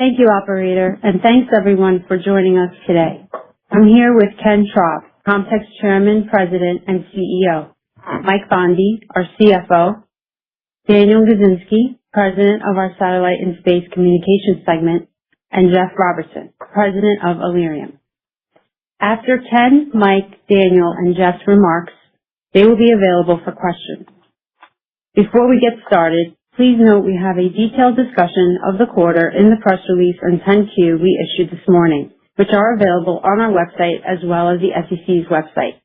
Thank you, operator, and thanks everyone for joining us today. I'm here with Ken Traub, Comtech's Chairman, President, and CEO, Mike Bondi, our CFO, Daniel Gazinski, President of our Satellite and Space Communications segment, and Jeff Robertson, President of Illyrium. After Ken, Mike, Daniel, and Jeff's remarks, they will be available for questions. Before we get started, please note we have a detailed discussion of the quarter in the press release and 10-Q we issued this morning, which are available on our website as well as the SEC's website.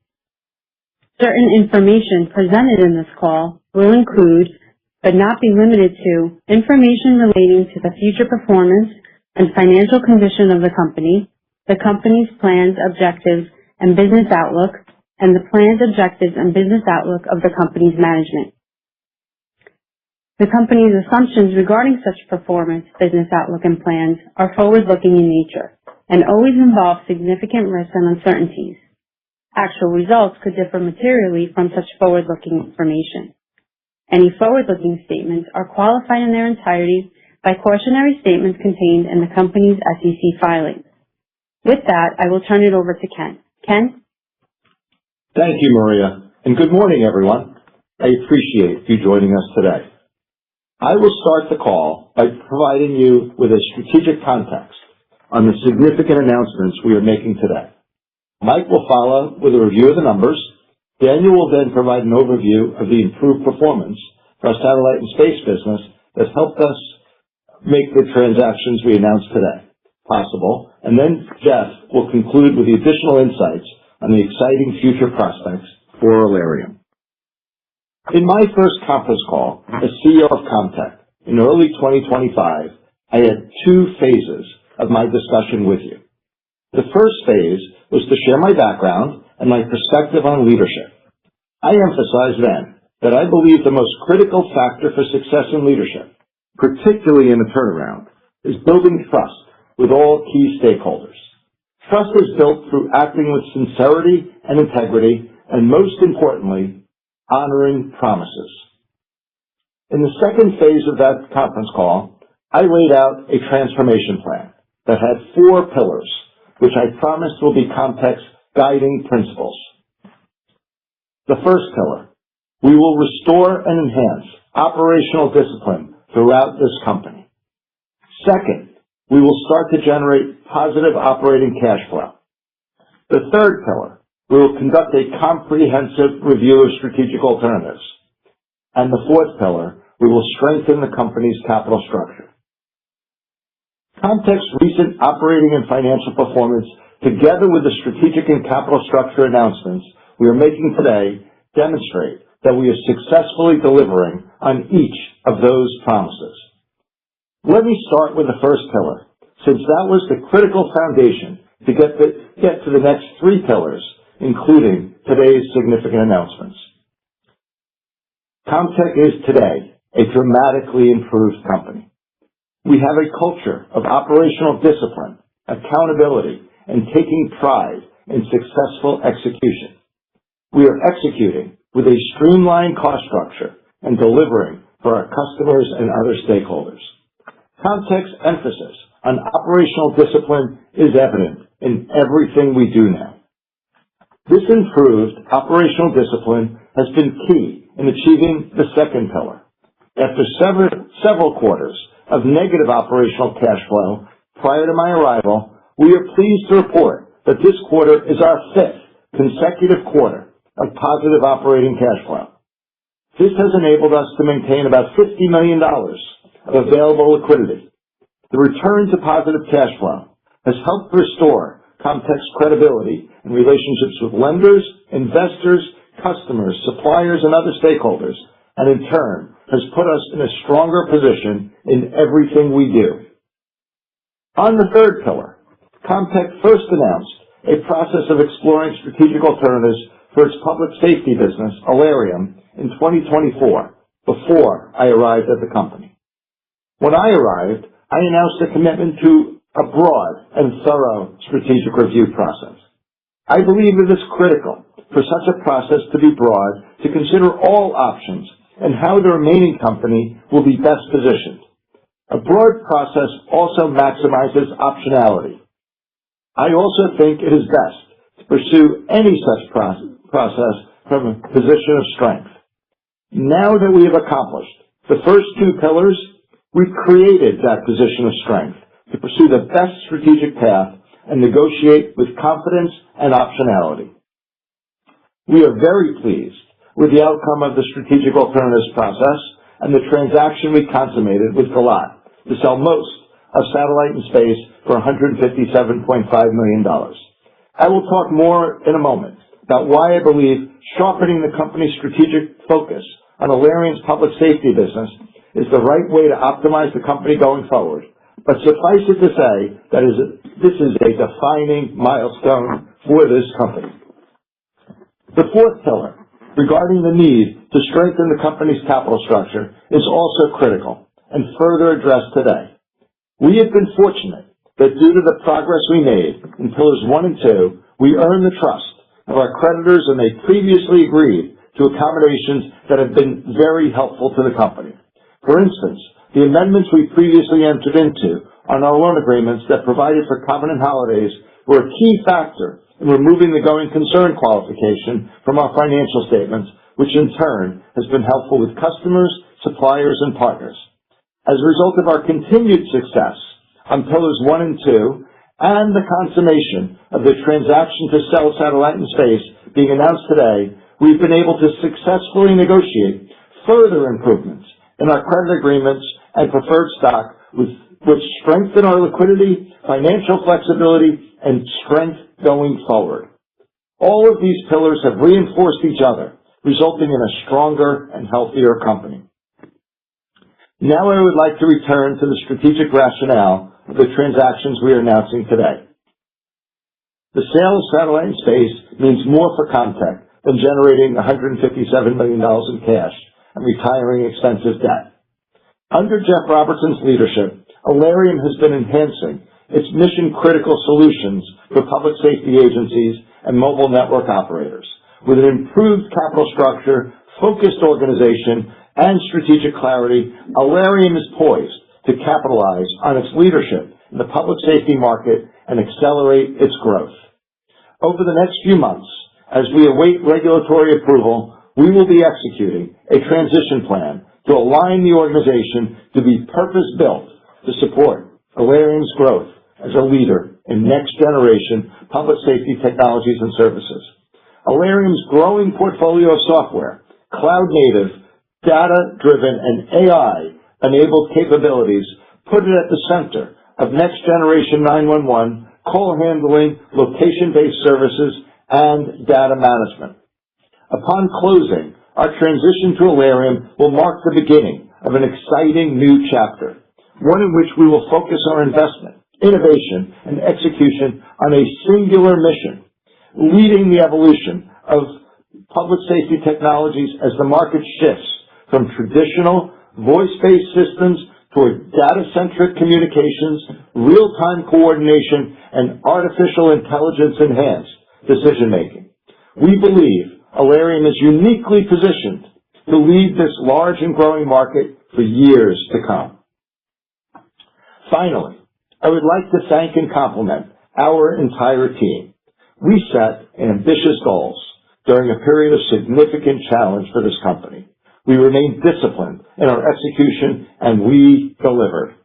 Certain information presented in this call will include, but not be limited to, information relating to the future performance and financial condition of the company's plans, objectives, and business outlook, and the plans, objectives, and business outlook of the company's management. The company's assumptions regarding such performance, business outlook, and plans are forward-looking in nature and always involve significant risks and uncertainties. Actual results could differ materially from such forward-looking information. Any forward-looking statements are qualified in their entirety by cautionary statements contained in the company's SEC filings. With that, I will turn it over to Ken. Ken? Thank you, Maria, and good morning, everyone. I appreciate you joining us today. I will start the call by providing you with a strategic context on the significant announcements we are making today. Mike will follow with a review of the numbers. Daniel will then provide an overview of the improved performance for our satellite and space business that helped us make the transactions we announced today possible, and then Jeff will conclude with the additional insights on the exciting future prospects for Illyrium. In my first conference call as CEO of Comtech in early 2025, I had two phases of my discussion with you. The first phase was to share my background and my perspective on leadership. I emphasized then that I believe the most critical factor for success in leadership, particularly in a turnaround, is building trust with all key stakeholders. Trust is built through acting with sincerity and integrity, and most importantly, honoring promises. In the second phase of that conference call, I laid out a transformation plan that had 4 pillars, which I promised will be Comtech's guiding principles. The first pillar: we will restore and enhance operational discipline throughout this company. Second, we will start to generate positive operating cash flow. The third pillar: we will conduct a comprehensive review of strategic alternatives. And the fourth pillar: we will strengthen the company's capital structure. Comtech's recent operating and financial performance, together with the strategic and capital structure announcements we are making today, demonstrate that we are successfully delivering on each of those promises. Let me start with the first pillar, since that was the critical foundation to get to the next 3 pillars, including today's significant announcements. Comtech is today a dramatically improved company. We have a culture of operational discipline, accountability, and taking pride in successful execution. We are executing with a streamlined cost structure and delivering for our customers and other stakeholders. Comtech's emphasis on operational discipline is evident in everything we do now. This improved operational discipline has been key in achieving the second pillar. After several quarters of negative operational cash flow prior to my arrival, we are pleased to report that this quarter is our 5th consecutive quarter of positive operating cash flow. This has enabled us to maintain about $50 million of available liquidity. The return to positive cash flow has helped restore Comtech's credibility in relationships with lenders, investors, customers, suppliers, and other stakeholders, and in turn has put us in a stronger position in everything we do. On the third pillar, Comtech first announced a process of exploring strategic alternatives for its public safety business, Illyrium, in 2024, before I arrived at the company. When I arrived, I announced a commitment to a broad and thorough strategic review process. I believe it is critical for such a process to be broad, to consider all options and how the remaining company will be best positioned. A broad process also maximizes optionality. I also think it is best to pursue any such process from a position of strength. Now that we have accomplished the first two pillars, we've created that position of strength to pursue the best strategic path and negotiate with confidence and optionality. We are very pleased with the outcome of the strategic alternatives process and the transaction we consummated with Galat to sell most of Satellite and Space for $157.5 million. I will talk more in a moment about why I believe sharpening the company's strategic focus on Alarian's public safety business is the right way to optimize the company going forward. But suffice it to say that this is a defining milestone for this company. The fourth pillar, regarding the need to strengthen the company's capital structure, is also critical and further addressed today. We have been fortunate that due to the progress we made in pillars 1 and 2, we earned the trust of our creditors, and they previously agreed to accommodations that have been very helpful to the company. For instance, the amendments we previously entered into on our loan agreements that provided for covenant holidays were a key factor in removing the going concern qualification from our financial statements, which in turn has been helpful with customers, suppliers, and partners. As a result of our continued success on pillars 1 and 2 and the consummation of the transaction to sell Satellite and Space being announced today, we've been able to successfully negotiate further improvements in our credit agreements and preferred stock, which strengthen our liquidity, financial flexibility, and strength going forward. All of these pillars have reinforced each other, resulting in a stronger and healthier company. Now I would like to return to the strategic rationale of the transactions we are announcing today. The sale of Satellite and Space means more for Comtech than generating $157 million in cash and retiring expensive debt. Under Jeff Robertson's leadership, Alarian has been enhancing its mission-critical solutions for public safety agencies and mobile network operators. With an improved capital structure, focused organization, and strategic clarity, Alarian is poised to capitalize on its leadership in the public safety market and accelerate its growth. Over the next few months, as we await regulatory approval, we will be executing a transition plan to align the organization to be purpose-built to support Alarian's growth as a leader in next-generation public safety technologies and services. Alarian's growing portfolio of software, cloud-native, data-driven, and AI-enabled capabilities put it at the center of next-generation 911, call handling, location-based services, and data management. Upon closing, our transition to Alarian will mark the beginning of an exciting new chapter, one in which we will focus our investment, innovation, and execution on a singular mission, leading the evolution of public safety technologies as the market shifts from traditional voice-based systems toward data-centric communications, real-time coordination, and artificial intelligence-enhanced decision-making. We believe Alarian is uniquely positioned to lead this large and growing market for years to come. Finally, I would like to thank and compliment our entire team. We set ambitious goals during a period of significant challenge for this company. We remained disciplined in our execution, and we delivered.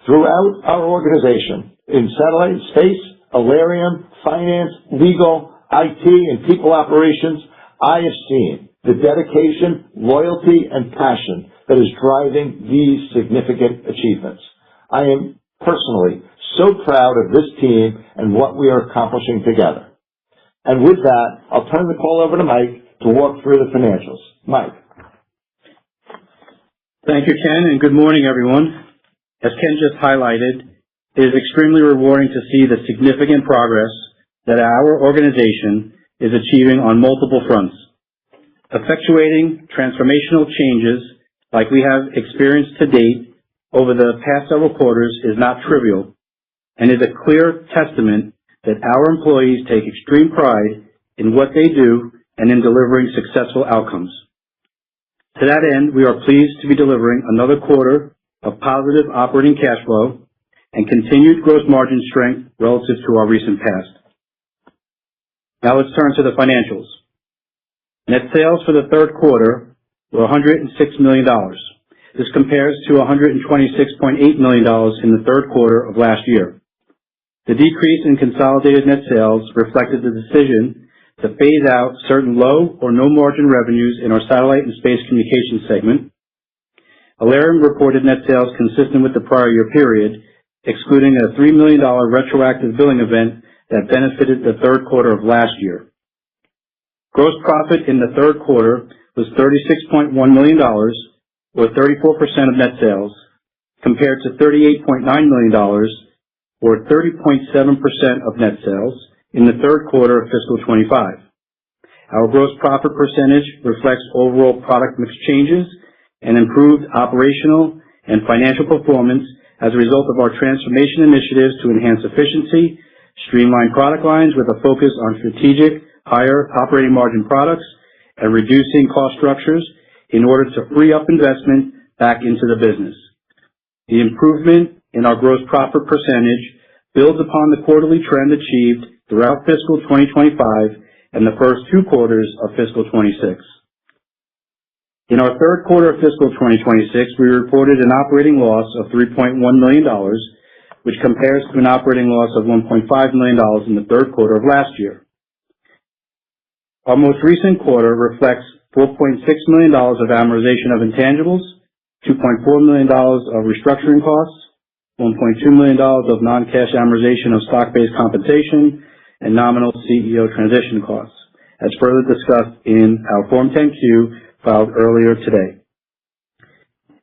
Throughout our organization, in Satellite and Space, Alarian, Finance, Legal, IT, and People Operations, I have seen the dedication, loyalty, and passion that is driving these significant achievements. I am personally so proud of this team and what we are accomplishing together. And with that, I'll turn the call over to Mike to walk through the financials. Mike. Thank you, Ken, and good morning, everyone. As Ken just highlighted, it is extremely rewarding to see the significant progress that our organization is achieving on multiple fronts. Effectuating transformational changes like we have experienced to date over the past several quarters is not trivial and is a clear testament that our employees take extreme pride in what they do and in delivering successful outcomes. To that end, we are pleased to be delivering another quarter of positive operating cash flow, and continued gross margin strength relative to our recent past. Now let's turn to the financials. Net sales for the third quarter were $106 million. This compares to $126.8 million in the third quarter of last year. The decrease in consolidated net sales reflected the decision to phase out certain low or no margin revenues in our Satellite and Space Communications segment. Alerium reported net sales consistent with the prior year period, excluding a $3 million retroactive billing event that benefited the third quarter of last year. Gross profit in the third quarter was $36.1 million, or 34% of net sales, compared to $38.9 million, or 30.7% of net sales in the third quarter of fiscal 25. Our gross profit percentage reflects overall product mix changes and improved operational and financial performance as a result of our transformation initiatives to enhance efficiency, streamline product lines with a focus on strategic, higher operating margin products, and reducing cost structures in order to free up investment back into the business. The improvement in our gross profit percentage builds upon the quarterly trend achieved throughout fiscal 2025 and the first two quarters of fiscal 26. In our third quarter of fiscal 2026, we reported an operating loss of $3.1 million, which compares to an operating loss of $1.5 million in the third quarter of last year. Our most recent quarter reflects $4.6 million of amortization of intangibles, $2.4 million of restructuring costs, $1.2 million of non-cash amortization of stock-based compensation, and nominal CEO transition costs, as further discussed in our Form 10-Q filed earlier today.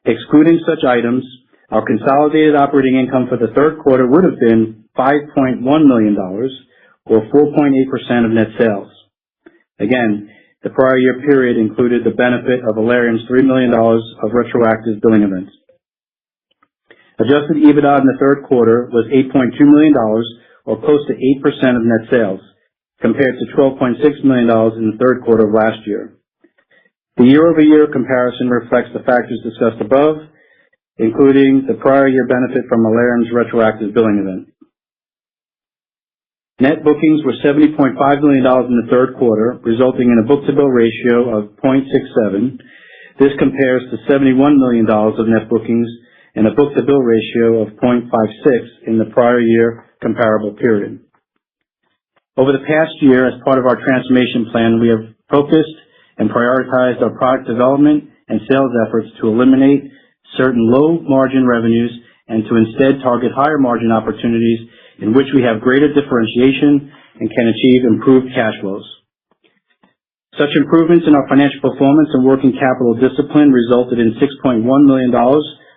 Excluding such items, our consolidated operating income for the third quarter would have been $5.1 million, or 4.8% of net sales. Again, the prior year period included the benefit of Alerium's $3 million of retroactive billing events. Adjusted EBITDA in the third quarter was $8.2 million, or close to 8% of net sales, compared to $12.6 million in the third quarter of last year. The year-over-year comparison reflects the factors discussed above, including the prior year benefit from Alerium's retroactive billing event. Net bookings were $70.5 million in the third quarter, resulting in a book-to-bill ratio of 0.67. This compares to $71 million of net bookings and a book-to-bill ratio of 0.56 in the prior year comparable period. Over the past year, as part of our transformation plan, we have focused and prioritized our product development and sales efforts to eliminate certain low-margin revenues and to instead target higher-margin opportunities in which we have greater differentiation and can achieve improved cash flows. Such improvements in our financial performance and working capital discipline resulted in $6.1 million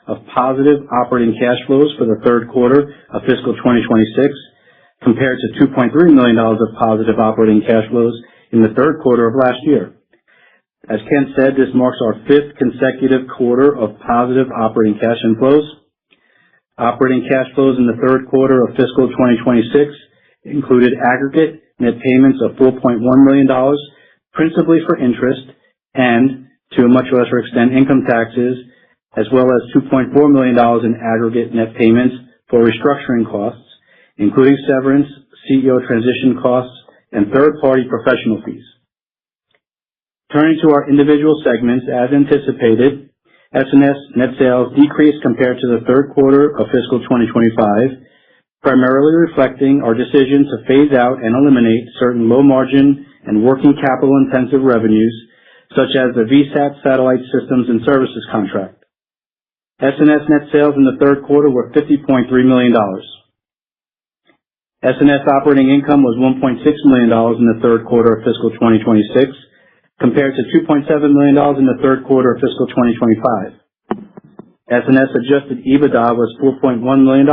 of positive operating cash flows for the third quarter of fiscal 2026, compared to $2.3 million of positive operating cash flows in the third quarter of last year. As Ken said, this marks our fifth consecutive quarter of positive operating cash inflows. Operating cash flows in the third quarter of fiscal 2026 included aggregate net payments of $4.1 million, principally for interest, and, to a much lesser extent, income taxes, as well as $2.4 million in aggregate net payments for restructuring costs, including severance, CEO transition costs, and third-party professional fees. Turning to our individual segments, as anticipated, S&S net sales decreased compared to the third quarter of fiscal 2025, primarily reflecting our decision to phase out and eliminate certain low-margin and working capital-intensive revenues, such as the VSAT satellite systems and services contract. S&S net sales in the third quarter were $50.3 million. S&S operating income was $1.6 million in the third quarter of fiscal 2026, compared to $2.7 million in the third quarter of fiscal 2025. S&S adjusted EBITDA was $4.1 million,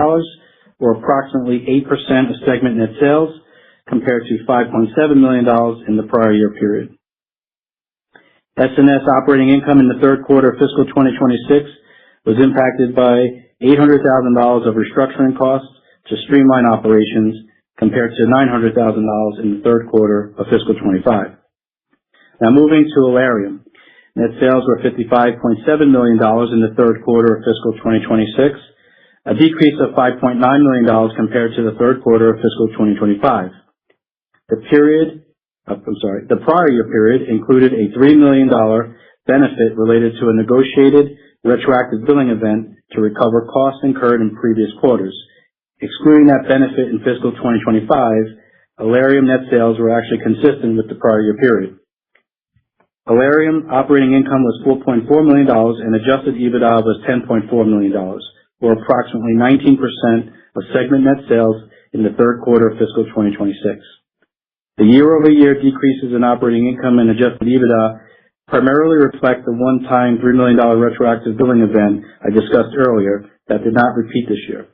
or approximately 8% of segment net sales, compared to $5.7 million in the prior year period. S&S operating income in the third quarter of fiscal 2026 was impacted by $800,000 of restructuring costs to streamline operations, compared to $900,000 in the third quarter of fiscal 25. Now moving to Alerium. Net sales were $55.7 million in the third quarter of fiscal 2026, a decrease of $5.9 million compared to the third quarter of fiscal 2025. The prior year period included a $3 million benefit related to a negotiated retroactive billing event to recover costs incurred in previous quarters. Excluding that benefit in fiscal 2025, Alerium net sales were actually consistent with the prior year period. Alerium operating income was $4.4 million and adjusted EBITDA was $10.4 million, or approximately 19% of segment net sales in the third quarter of fiscal 2026. The year-over-year decreases in operating income and adjusted EBITDA primarily reflect the one-time $3 million retroactive billing event I discussed earlier that did not repeat this year,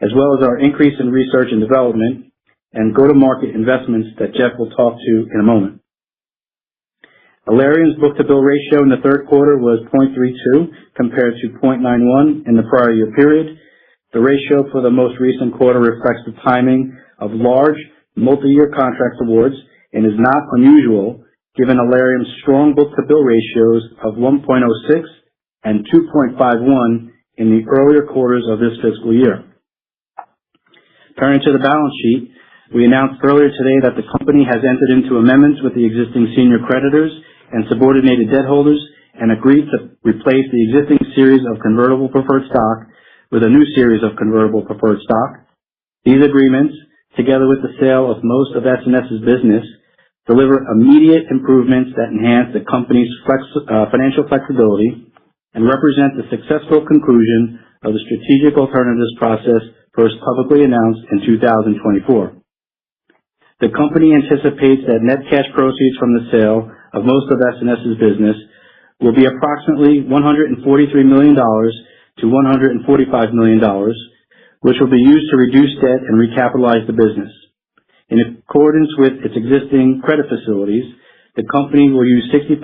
as well as our increase in research and development and go-to-market investments that Jeff will talk to in a moment. Alerium's book-to-bill ratio in the third quarter was 0.32 compared to 0.91 in the prior year period. The ratio for the most recent quarter reflects the timing of large multi-year contract awards and is not unusual given Alerium's strong book-to-bill ratios of 1.06 and 2.51 in the earlier quarters of this fiscal year. Turning to the balance sheet, we announced earlier today that the company has entered into amendments with the existing senior creditors and subordinated debt holders and agreed to replace the existing series of convertible preferred stock with a new series of convertible preferred stock. These agreements, together with the sale of most of S&S's business, deliver immediate improvements that enhance the company's financial flexibility and represent the successful conclusion of the strategic alternatives process first publicly announced in 2024. The company anticipates that net cash proceeds from the sale of most of S&S's business will be approximately $143 million to $145 million, which will be used to reduce debt and recapitalize the business. In accordance with its existing credit facilities, the company will use 65%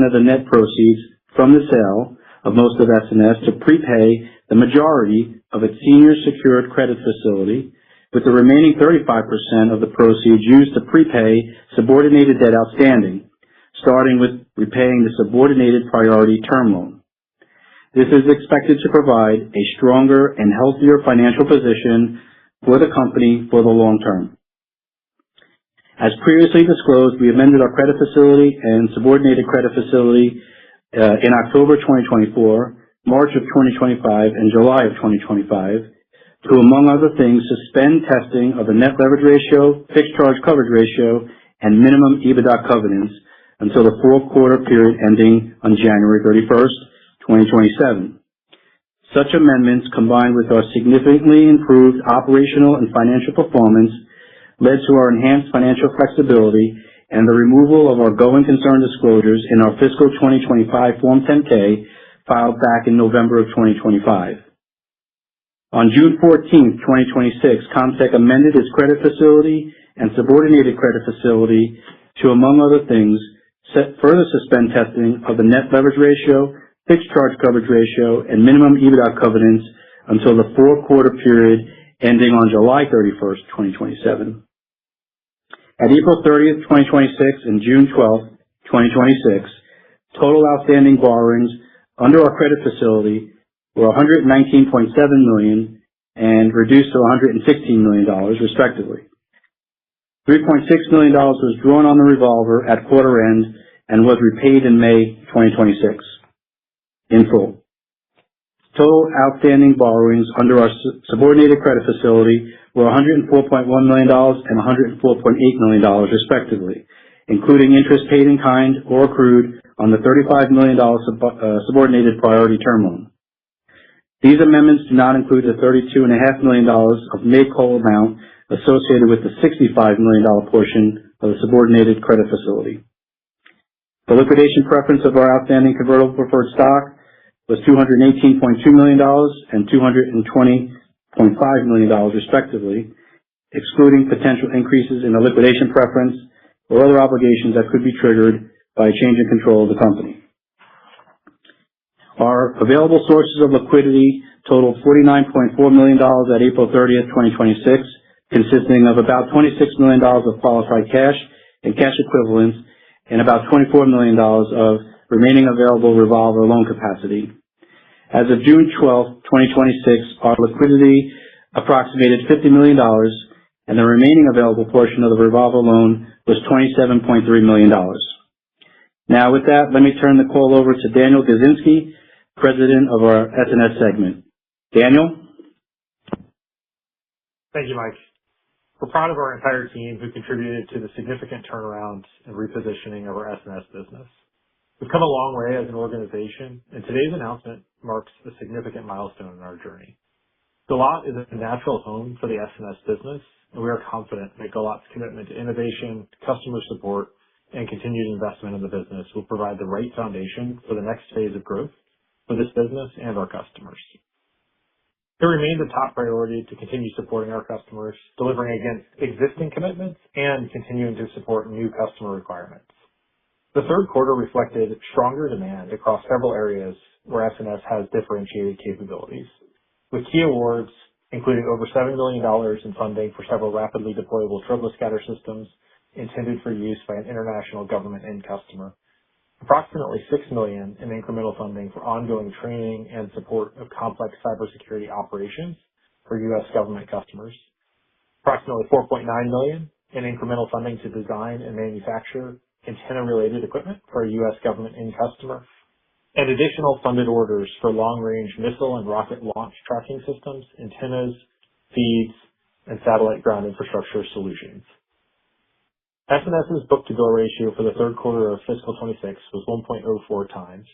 of the net proceeds from the sale of most of S&S to prepay the majority of its senior secured credit facility, with the remaining 35% of the proceeds used to prepay subordinated debt outstanding, starting with repaying the subordinated priority term loan. This is expected to provide a stronger and healthier financial position for the company for the long term. As previously disclosed, we amended our credit facility and subordinated credit facility in October 2024, March of 2025, and July of 2025 to, among other things, suspend testing of the net leverage ratio, fixed charge coverage ratio, and minimum EBITDA covenants until the fourth quarter period ending on January 31st, 2027. Such amendments, combined with our significantly improved operational and financial performance, led to our enhanced financial flexibility and the removal of our going concern disclosures in our fiscal 2025 Form 10-K filed back in November of 2025. On June 14th, 2026, Comtech amended its credit facility and subordinated credit facility to, among other things, further suspend testing of the net leverage ratio, fixed charge coverage ratio, and minimum EBITDA covenants until the fourth quarter period ending on July 31st, 2027. At April 30th, 2026 and June 12th, 2026, total outstanding borrowings under our credit facility were $119.7 million and reduced to $116 million, respectively. $3.6 million was drawn on the revolver at quarter end and was repaid in May 2026 in full. Total outstanding borrowings under our subordinated credit facility were $104.1 million and $104.8 million, respectively, including interest paid in kind or accrued on the $35 million subordinated priority term loan. These amendments do not include the $32.5 million of make-whole amount associated with the $65 million portion of the subordinated credit facility. The liquidation preference of our outstanding convertible preferred stock was $218.2 million and $220.5 million, respectively, excluding potential increases in the liquidation preference or other obligations that could be triggered by a change in control of the company. Our available sources of liquidity totaled $49.4 million at April 30th, 2026, consisting of about $26 million of qualified cash and cash equivalents and about $24 million of remaining available revolver loan capacity. As of June 12, 2026, our liquidity approximated $50 million, and the remaining available portion of the revolver loan was $27.3 million. Now, with that, let me turn the call over to Daniel Gazinski, President of our S&S segment. Daniel? Thank you, Mike. We're proud of our entire team who contributed to the significant turnaround and repositioning of our S&S business. We've come a long way as an organization, and today's announcement marks a significant milestone in our journey. Gilat is a natural home for the S&S business, and we are confident that Gilat's commitment to innovation, customer support, and continued investment in the business will provide the right foundation for the next phase of growth for this business and our customers. It remains a top priority to continue supporting our customers, delivering against existing commitments, and continuing to support new customer requirements. The third quarter reflected stronger demand across several areas where S&S has differentiated capabilities, with key awards including over $7 million in funding for several rapidly deployable troposcatter systems intended for use by an international government end customer, approximately $6 million in incremental funding for ongoing training and support of complex cybersecurity operations for U.S. government customers, approximately $4.9 million in incremental funding to design and manufacture antenna-related equipment for a U.S. government end customer, and additional funded orders for long-range missile and rocket launch tracking systems, antennas, feeds, and satellite ground infrastructure solutions. S&S's book-to-bill ratio for the third quarter of fiscal 26 was 1.04 times,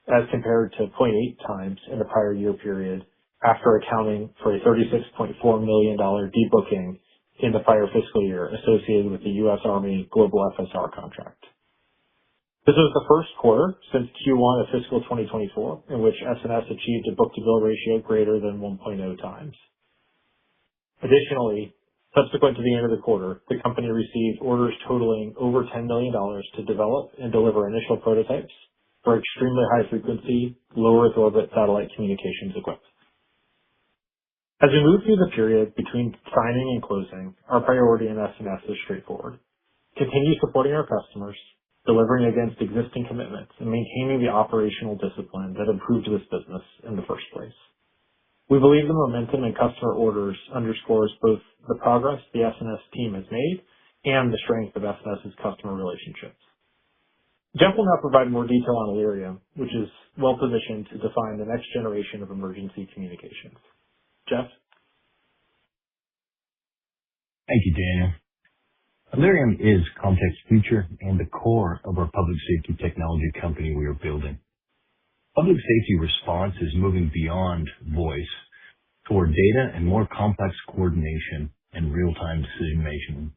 as compared to 0.8 times in the prior year period, after accounting for a $36.4 million debooking in the prior fiscal year associated with the U.S. Army Global FSR contract. This was the first quarter since Q1 of fiscal 2024 in which S&S achieved a book-to-bill ratio greater than 1.0 times. Additionally, subsequent to the end of the quarter, the company received orders totaling over $10 million to develop and deliver initial prototypes for extremely high-frequency, low-Earth orbit satellite communications equipment. As we move through the period between signing and closing, our priority in S&S is straightforward. Continue supporting our customers, delivering against existing commitments, and maintaining the operational discipline that improved this business in the first place. We believe the momentum in customer orders underscores both the progress the S&S team has made and the strength of S&S's customer relationships. Jeff will now provide more detail on Allerium, which is well positioned to define the next generation of emergency communications. Jeff? Thank you, Daniel. Allerium is Comtech's future and the core of our public safety technology company we are building. Public safety response is moving beyond voice toward data and more complex coordination and real-time decision-making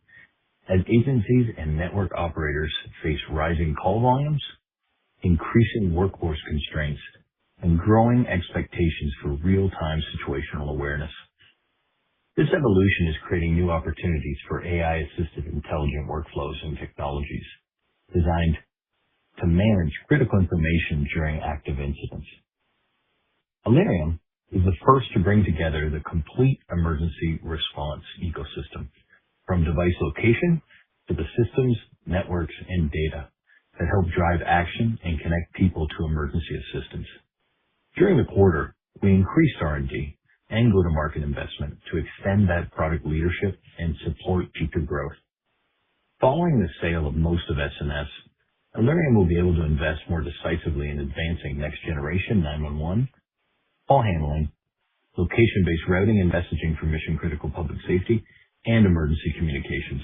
as agencies and network operators face rising call volumes, increasing workforce constraints, and growing expectations for real-time situational awareness. This evolution is creating new opportunities for AI-assisted intelligent workflows and technologies designed to manage critical information during active incidents. Allerium is the first to bring together the complete emergency response ecosystem, from device location to the systems, networks, and data that help drive action and connect people to emergency assistance. During the quarter, we increased R&D and go-to-market investment to extend that product leadership and support future growth. Following the sale of most of S&S, Allerium will be able to invest more decisively in advancing next-generation 911, call handling, location-based routing and messaging for mission-critical public safety, and emergency communications.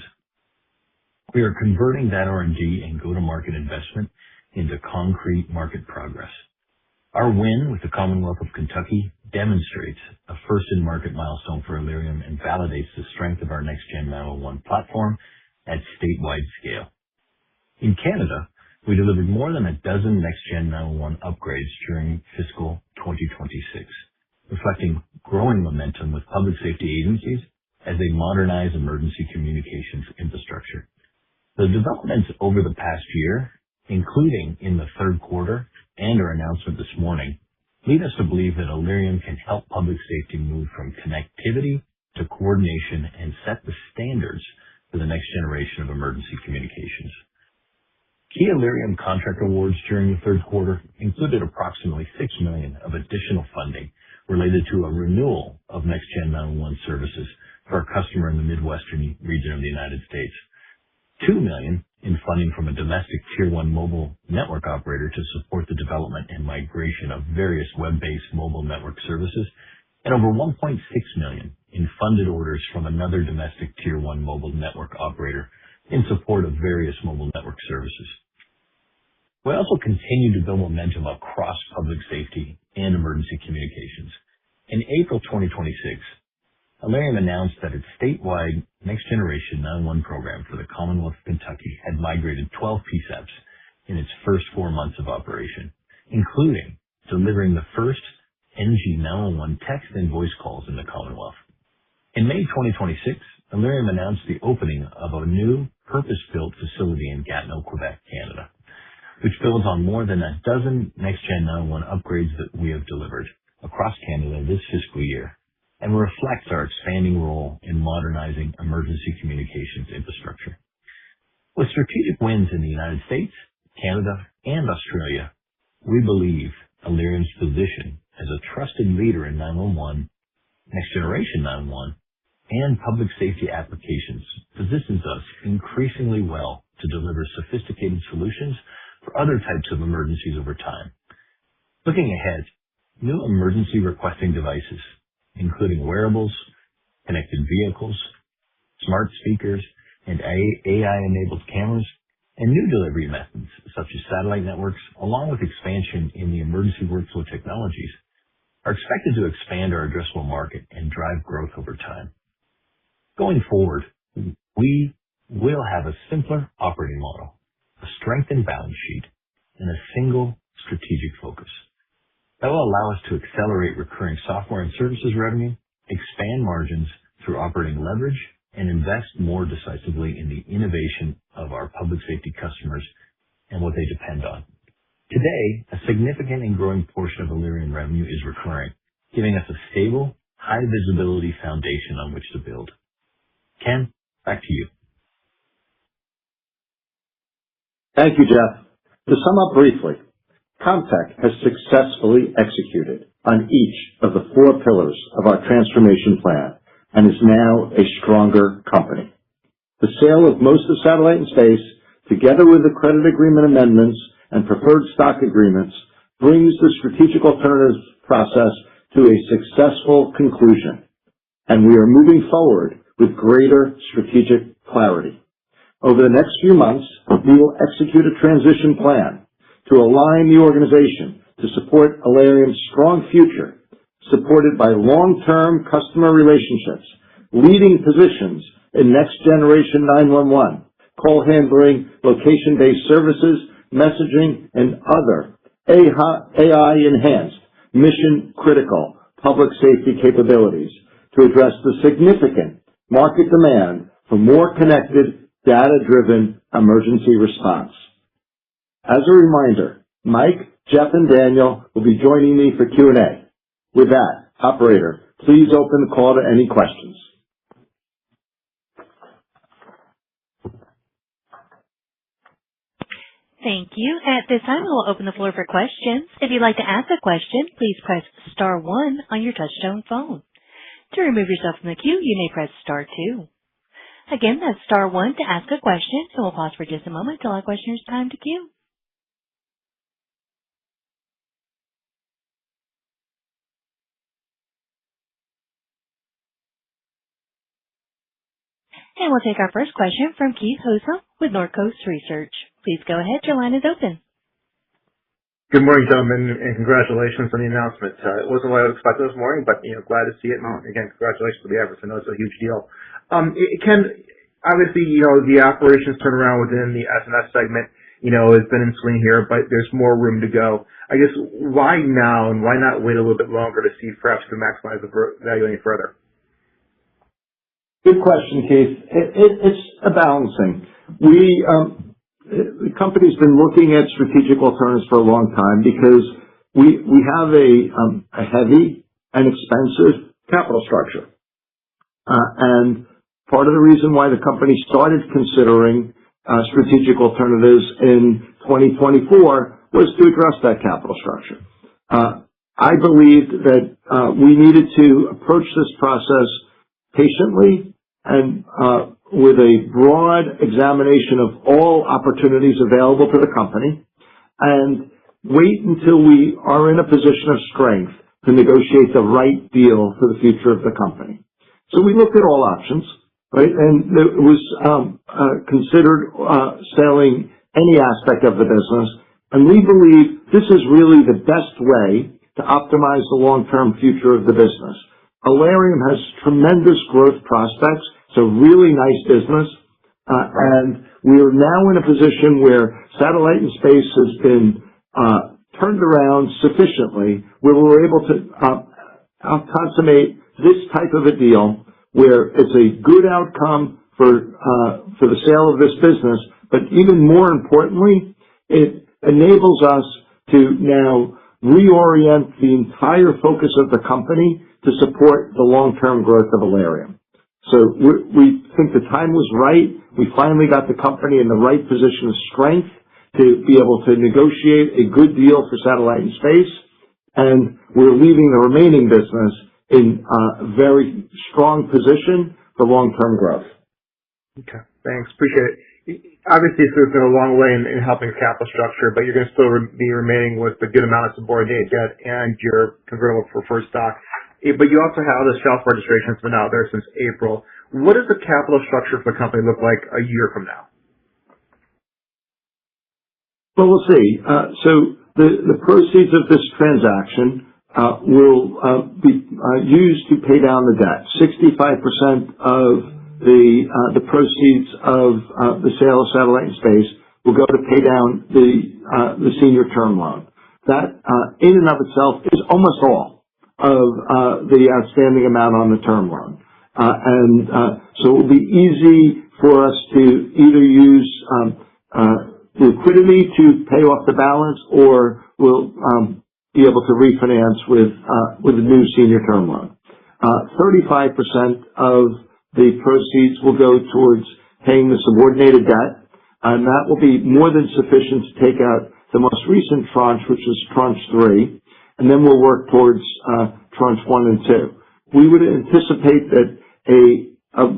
We are converting that R&D and go-to-market investment into concrete market progress. Our win with the Commonwealth of Kentucky demonstrates a first-in-market milestone for Allerium and validates the strength of our next-gen 911 platform at statewide scale. In Canada, we delivered more than a dozen next-gen 911 upgrades during fiscal 2026, reflecting growing momentum with public safety agencies as they modernize emergency communications infrastructure. The developments over the past year, including in the third quarter and our announcement this morning, lead us to believe that Allerium can help public safety move from connectivity to coordination and set the standards for the next generation of emergency communications. Key Illyrium contract awards during the third quarter included approximately $6 million of additional funding related to a renewal of NextGen 911 services for a customer in the Midwestern region of the United States. $2 million in funding from a domestic Tier 1 mobile network operator to support the development and migration of various web-based mobile network services, and over $1.6 million in funded orders from another domestic Tier 1 mobile network operator in support of various mobile network services. We also continue to build momentum across public safety and emergency communications. In April 2026, Illyrium announced that its statewide Next Generation 911 program for the Commonwealth of Kentucky had migrated 12 PSAPs in its first 4 months of operation, including delivering the first NG 911 text and voice calls in the Commonwealth. In May 2026, Illyrium announced the opening of a new purpose-built facility in Gatineau, Quebec, Canada, which builds on more than a dozen NextGen 911 upgrades that we have delivered across Canada this fiscal year, and reflects our expanding role in modernizing emergency communications infrastructure. With strategic wins in the United States, Canada, and Australia, we believe Illyrium's position as a trusted leader in 911, Next Generation 911, and public safety applications positions us increasingly well to deliver sophisticated solutions for other types of emergencies over time. Looking ahead, new emergency requesting devices, including wearables, connected vehicles, smart speakers, and AI-enabled cameras, and new delivery methods such as satellite networks, along with expansion in the emergency workflow technologies, are expected to expand our addressable market and drive growth over time. Going forward, we will have a simpler operating model, a strengthened balance sheet, and a single strategic focus that will allow us to accelerate recurring software and services revenue, expand margins through operating leverage, and invest more decisively in the innovation of our public safety customers and what they depend on. Today, a significant and growing portion of Illyrium revenue is recurring, giving us a stable, high visibility foundation on which to build. Ken, back to you. Thank you, Jeff. To sum up briefly, Comtech has successfully executed on each of the 4 pillars of our transformation plan and is now a stronger company. The sale of most of Satellite and Space, together with the credit agreement amendments and preferred stock agreements, brings the strategic alternatives process to a successful conclusion, and we are moving forward with greater strategic clarity. Over the next few months, we will execute a transition plan to align the organization to support Illyrium's strong future, supported by long-term customer relationships, leading positions in Next Generation 911, call handling, location-based services, messaging, and other AI-enhanced, mission-critical public safety capabilities to address the significant market demand for more connected, data-driven emergency response. As a reminder, Mike, Jeff, and Daniel will be joining me for Q&A. With that, operator, please open the call to any questions. Thank you. At this time, we will open the floor for questions. If you'd like to ask a question, please press *1 on your touchtone phone. To remove yourself from the queue, you may press *2. Again, that's *1 to ask a question, and we'll pause for just a moment to allow questioners time to queue. And we'll take our first question from Keith Housum with Northcoast Research. Please go ahead. Your line is open. Good morning, gentlemen, and congratulations on the announcement. It wasn't what I expected this morning, but glad to see it. And again, congratulations to the efforts. I know it's a huge deal. Ken, obviously, the operations turnaround within the S&S segment, has been in swing here, but there's more room to go. I guess why now, and why not wait a little bit longer to see perhaps to maximize the value any further? Good question, Keith. It's a balancing. The company's been looking at strategic alternatives for a long time because we have a heavy and expensive capital structure. And part of the reason why the company started considering strategic alternatives in 2024 was to address that capital structure. I believed that we needed to approach this process patiently and with a broad examination of all opportunities available to the company, and wait until we are in a position of strength to negotiate the right deal for the future of the company. So we looked at all options, right? And it was considered selling any aspect of the business. And we believe this is really the best way to optimize the long-term future of the business. Alerium has tremendous growth prospects. It's a really nice business. And we are now in a position where satellite and space has been turned around sufficiently where we're able to consummate this type of a deal where it's a good outcome for the sale of this business, but even more importantly, it enables us to now reorient the entire focus of the company to support the long-term growth of Alerium. So we think the time was right. We finally got the company in the right position of strength to be able to negotiate a good deal for satellite and space, and we're leaving the remaining business in a very strong position for long-term growth. Okay, thanks. Appreciate it. Obviously, it's been a long way in helping your capital structure, but you're going to still be remaining with a good amount of subordinated debt and your convertible preferred stock. But you also have the shelf registration that's been out there since April. What does the capital structure for the company look like a year from now? Well, we'll see. So the proceeds of this transaction will be used to pay down the debt. 65% of the proceeds of the sale of satellite and space will go to pay down the senior term loan. That in and of itself is almost all of the outstanding amount on the term loan. So it will be easy for us to either use liquidity to pay off the balance, or we'll be able to refinance with a new senior term loan. 35% of the proceeds will go towards paying the subordinated debt, and that will be more than sufficient to take out the most recent tranche, which is tranche 3, and then we'll work towards tranche 1 and 2. We would anticipate that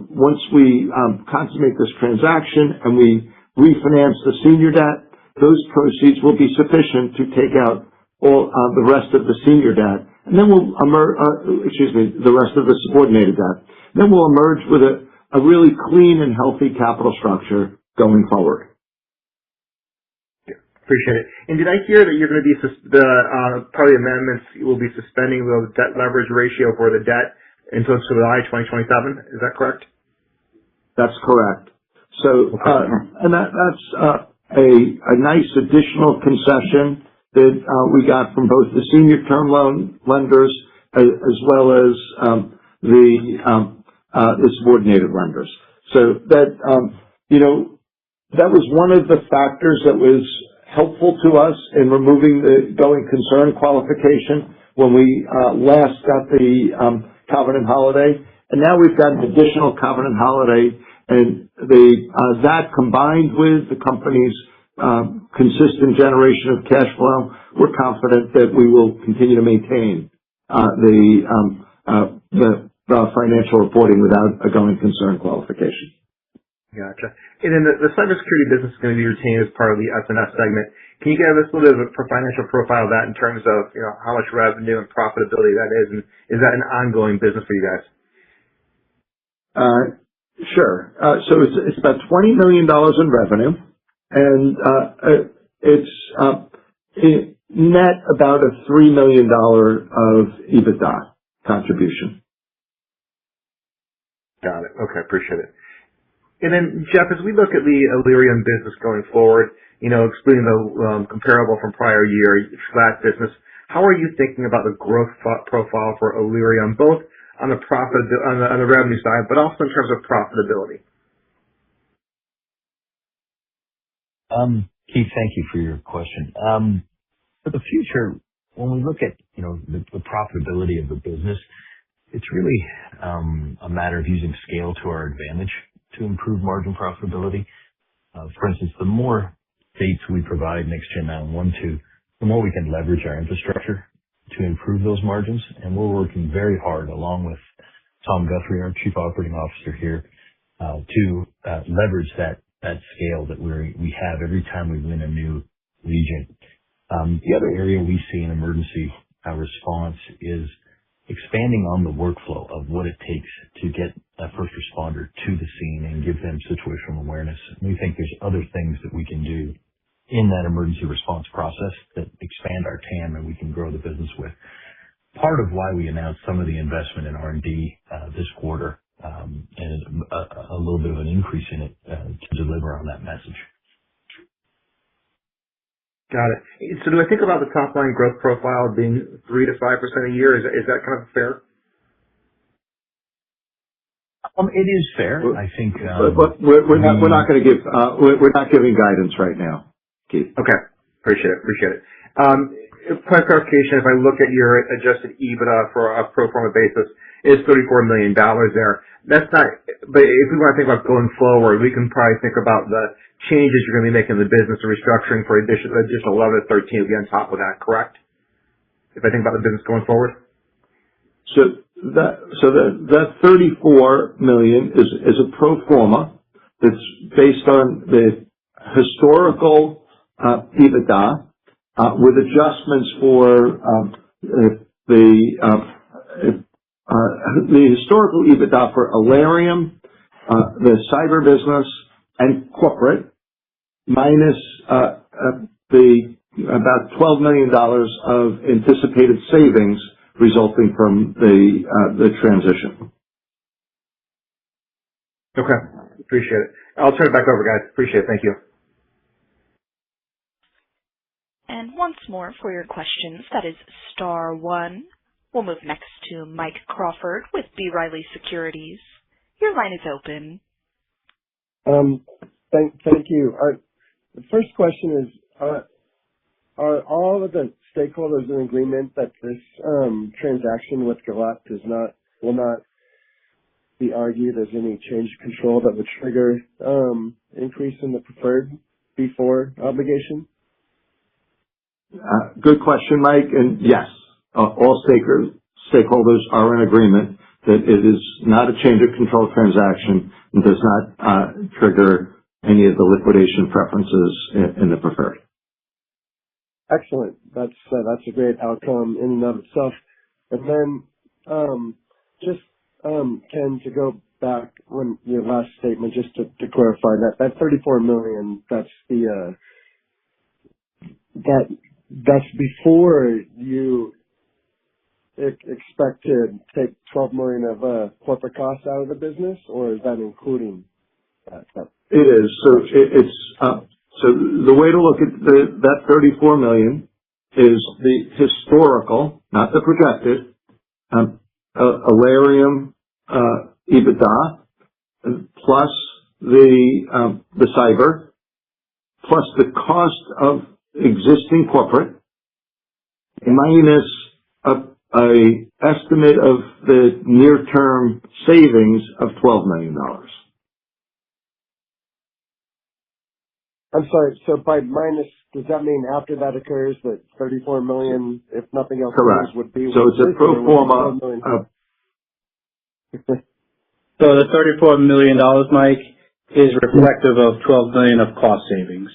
once we consummate this transaction and we refinance the senior debt, those proceeds will be sufficient to take out all the rest of the senior debt, and then we'll the rest of the subordinated debt. Then we'll emerge with a really clean and healthy capital structure going forward. Yeah, appreciate it. And did I hear that you're going to be part of the amendments will be suspending the debt leverage ratio for the debt until July 2027? Is that correct? That's correct. So, and that's a nice additional concession that we got from both the senior term loan lenders as well as the subordinated lenders. So that that was one of the factors that was helpful to us in removing the going concern qualification when we last got the covenant holiday, and now we've got an additional covenant holiday. And that combined with the company's consistent generation of cash flow, we're confident that we will continue to maintain the financial reporting without a going concern qualification. Gotcha. And then the cybersecurity business is going to be retained as part of the S&S segment. Can you give us a little bit of a financial profile of that in terms of how much revenue and profitability that is, and is that an ongoing business for you guys? Sure. So it's about $20 million in revenue, and it's net about a $3 million of EBITDA contribution. Got it. Okay, appreciate it. And then, Jeff, as we look at the Alerium business going forward, excluding the comparable from prior year, flat business, how are you thinking about the growth profile for Alerium, both on the on the revenue side, but also in terms of profitability? Keith, thank you for your question. For the future, when we look at the profitability of the business, it's really a matter of using scale to our advantage to improve margin profitability. For instance, the more states we provide Next-Gen 911 to, the more we can leverage our infrastructure to improve those margins. And we're working very hard, along with Tom Guthrie, our Chief Operating Officer here, to leverage that scale that we have every time we win a new region. The other area we see in emergency response is expanding on the workflow of what it takes to get a first responder to the scene and give them situational awareness. And we think there's other things that we can do in that emergency response process that expand our TAM and we can grow the business with. Part of why we announced some of the investment in R&D this quarter, and a little bit of an increase in it to deliver on that message. Got it. So do I think about the top line growth profile being 3 to 5% a year? Is that kind of fair? It is fair. I think. But we're not going to give. We're not giving guidance right now, Keith. Okay. Appreciate it. Point clarification, if I look at your adjusted EBITDA for a pro forma basis, it's $34 million there. That's not, but if we want to think about going forward, we can probably think about the changes you're going to be making in the business or restructuring for additional 11 to 13 will be on top of that, correct? If I think about the business going forward? So that $34 million is a pro forma. It's based on the historical EBITDA with adjustments for the historical EBITDA for Alarium, the cyber business, and corporate, minus the about $12 million of anticipated savings resulting from the transition. Okay. Appreciate it. I'll turn it back over, guys. Appreciate it. Thank you. And once more for your questions, that is star one. We'll move next to Mike Crawford with B. Riley Securities. Your line is open. Thank you. The first question is, are all of the stakeholders in agreement that this transaction with Gilat will not be argued as any change of control that would trigger increase in the preferred before obligation? Good question, Mike. And yes, all stakeholders are in agreement that it is not a change of control transaction and does not trigger any of the liquidation preferences in the preferred. Excellent. That's a great outcome in and of itself. And then Ken, to go back on your last statement, just to clarify that $34 million, that's before you expect to take $12 million of corporate costs out of the business, or is that including that? It is. So the way to look at that $34 million is the historical, not the projected, Alarium EBITDA plus the cyber plus the cost of existing corporate minus a estimate of the near-term savings of $12 million. I'm sorry, so by minus, does that mean after that occurs that $34 million, if nothing else, correct, would be? So it's a pro forma. So the $34 million, Mike, is reflective of $12 million of cost savings.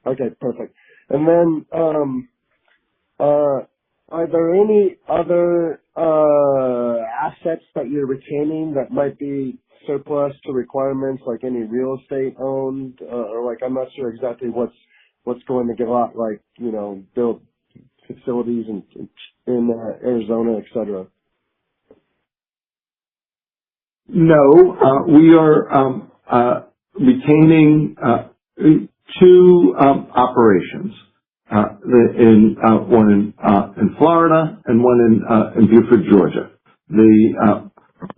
Okay, perfect. And then, are there any other assets that you're retaining that might be surplus to requirements, like any real estate owned, or like I'm not sure exactly what's going to get out, like build facilities in Arizona, etc. No, we are retaining two operations. One in Florida and one in Beaufort, Georgia.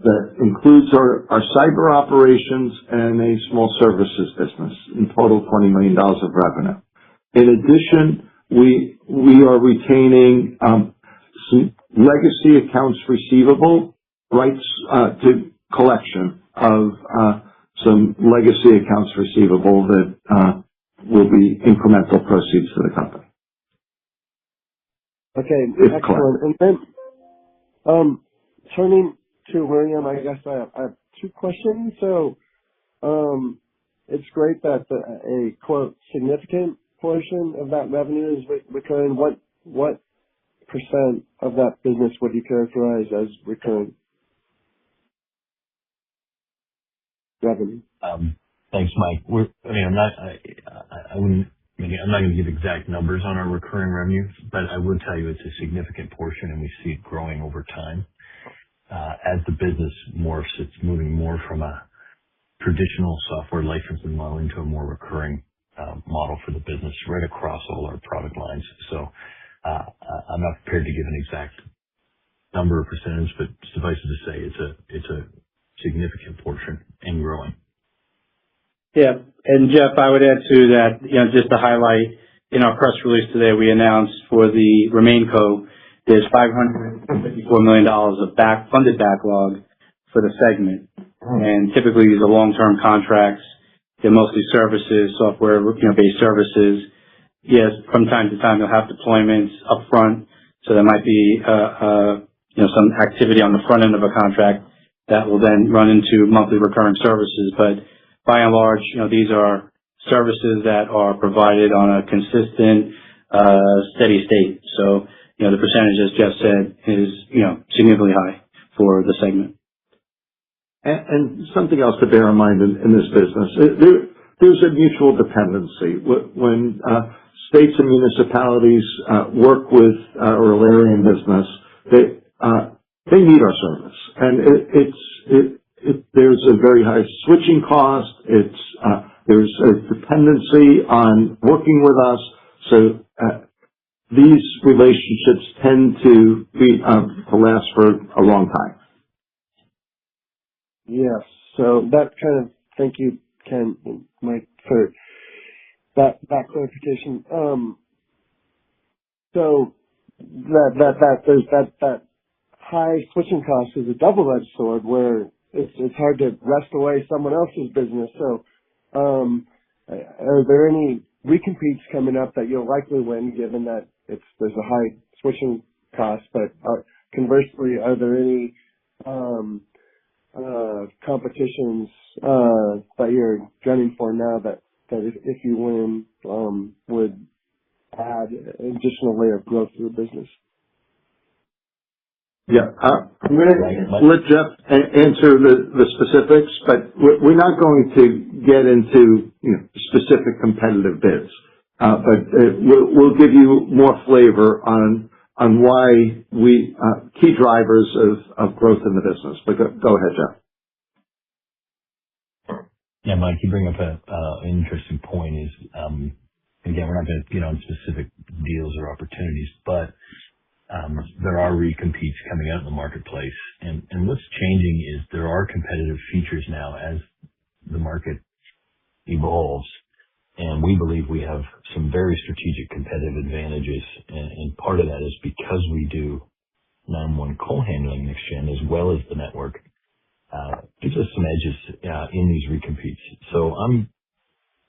That includes our cyber operations and a small services business. In total, $20 million of revenue. In addition, we are retaining some legacy accounts receivable rights to collection of some legacy accounts receivable that will be incremental proceeds to the company. Okay, It's excellent. And then, turning to William, I guess I have two questions. So, it's great that a quote significant portion of that revenue is recurring. What percent of that business would you characterize as recurring revenue? Thanks, Mike. I'm not going to give exact numbers on our recurring revenue, but I will tell you it's a significant portion, and we see it growing over time. As the business morphs, it's moving more from a traditional software licensing model into a more recurring model for the business right across all our product lines. So I'm not prepared to give an exact number or percentage, but suffice it to say it's a significant portion and growing. Yeah. And Jeff, I would add to that, just to highlight, in our press release today, we announced for the RemainCo, there's $554 million of funded backlog for the segment. And typically these are long-term contracts. They're mostly services, software-based services. Yes, from time to time you'll have deployments up front. So there might be, some activity on the front end of a contract that will then run into monthly recurring services. But by and large, these are services that are provided on a consistent, steady state. So, the percentage, as Jeff said, is, significantly high for the segment. And something else to bear in mind in this business, there's a mutual dependency. When states and municipalities work with our Alarian business, they need our service, and there's a very high switching cost. There's a dependency on working with us, so these relationships tend to last for a long time. Yes. So that thank you, Ken and Mike, for that clarification. So that high switching cost is a double-edged sword where it's hard to wrest away someone else's business. So, are there any recompetes coming up that you'll likely win, given that there's a high switching cost? But conversely, are there any competitions that you're gunning for now that if you win would add an additional layer of growth to the business? Yeah, I'm going to let Jeff answer the specifics, but we're not going to get into specific competitive bids. But we'll give you more flavor on why key drivers of growth in the business. But go ahead, Jeff. Yeah, Mike, you bring up an interesting point. Is again, we're not going to get on specific deals or opportunities, but there are recompetes coming out in the marketplace, and what's changing is there are competitive features now as the market evolves, and we believe we have some very strategic competitive advantages, and part of that is because we do 911 call handling next gen as well as the network, gives us some edges in these recompetes. So I'm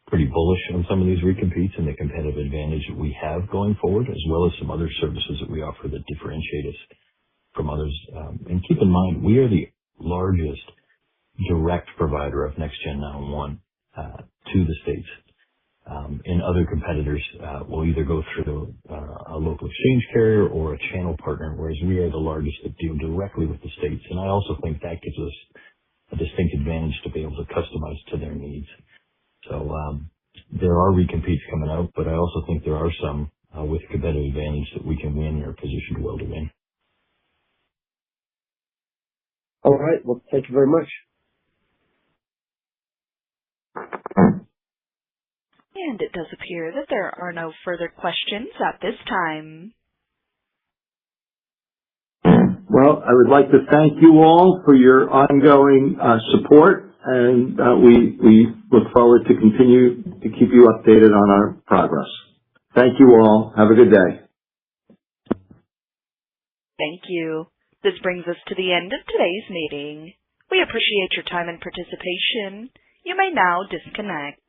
pretty bullish on some of these recompetes and the competitive advantage that we have going forward, as well as some other services that we offer that differentiate us from others. And keep in mind, we are the largest direct provider of next-gen 911 to the states. And other competitors will either go through a local exchange carrier or a channel partner, whereas we are the largest that deal directly with the states. And I also think that gives us a distinct advantage to be able to customize to their needs. So there are recompetes coming out, but I also think there are some with competitive advantage that we can win or positioned well to win. All right. Well, thank you very much. And it does appear that there are no further questions at this time. Well, I would like to thank you all for your ongoing support, and we look forward to continue to keep you updated on our progress. Thank you all. Have a good day. Thank you. This brings us to the end of today's meeting. We appreciate your time and participation. You may now disconnect.